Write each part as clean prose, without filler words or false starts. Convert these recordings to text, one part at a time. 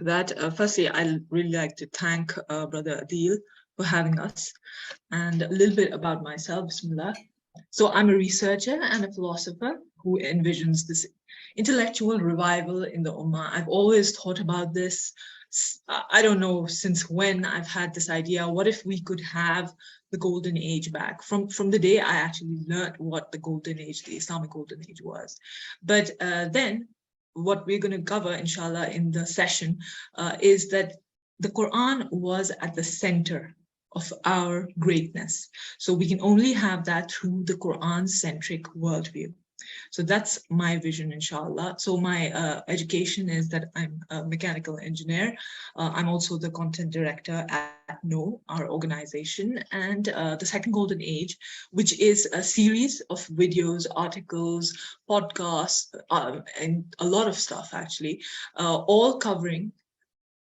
that. Firstly, I'd really like to thank Brother Adil for having us, and a little bit about myself. Bismillah. So I'm a researcher and a philosopher who envisions this intellectual revival in the Ummah. I've always thought about this. I don't know since when I've had this idea. What if we could have the golden age back? From the day I actually learned what the golden age, the Islamic golden age was. But then what we're going to cover, inshallah, in the session is that the Quran was at the center of our greatness. So we can only have that through the Quran-centric worldview. So that's my vision, inshallah. So my education is that I'm a mechanical engineer. I'm also the content director at No, our organization, and the Second Golden Age, which is a series of videos, articles, podcasts, and a lot of stuff actually, all covering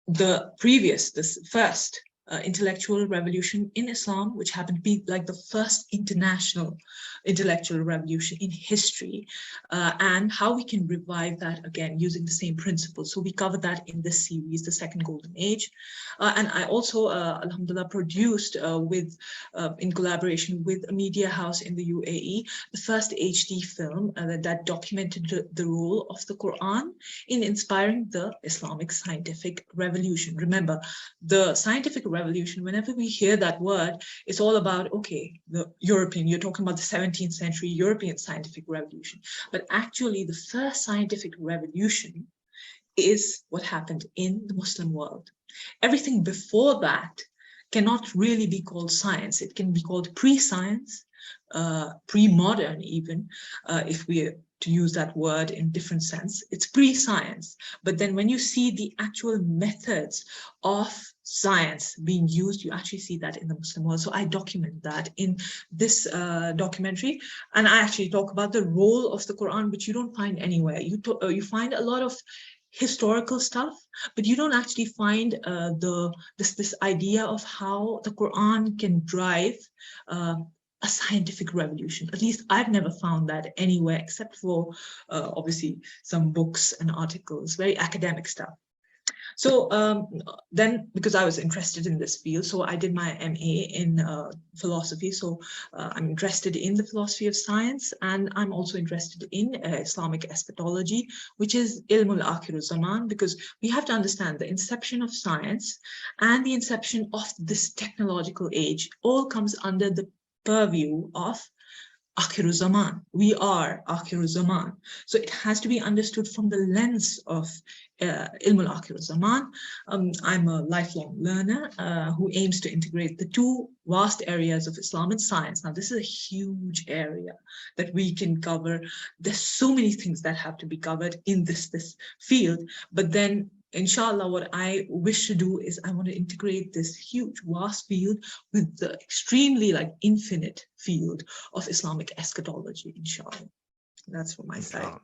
this first intellectual revolution in Islam, which happened to be like the first international intellectual revolution in history, and how we can revive that again using the same principles. So we covered that in this series, the Second Golden Age. And I also, alhamdulillah, produced in collaboration with a media house in the UAE, the first HD film that documented the role of the Quran in inspiring the Islamic scientific revolution. Remember, the scientific revolution, whenever we hear that word, it's all about, okay, the European, you're talking about the 17th century European scientific revolution. But actually, the first scientific revolution is what happened in the Muslim world. Everything before that cannot really be called science. It can be called pre-science, pre-modern even, if we to use that word in different sense. It's pre-science. But then when you see the actual methods of science being used, you actually see that in the Muslim world. So I document that in this documentary, and I actually talk about the role of the Quran, which you don't find anywhere. You find a lot of historical stuff, but you don't actually find this idea of how the Quran can drive a scientific revolution. At least I've never found that anywhere, except for obviously some books and articles, very academic stuff. So then, because I was interested in this field, so I did my MA in philosophy. So I'm interested in the philosophy of science, and I'm also interested in Islamic eschatology, which is ilm al-akhir zaman, because we have to understand the inception of science and the inception of this technological age all comes under the purview of Akhir Zaman. We are Akhir Zaman. So it has to be understood from the lens of Ilm al-Akhir Zaman. I'm a lifelong learner who aims to integrate the two vast areas of Islam and science. Now, this is a huge area that we can cover. There's so many things that have to be covered in this field, but then inshallah, what I wish to do is I want to integrate this huge, vast field with the extremely infinite field of Islamic eschatology, inshallah. That's from my side.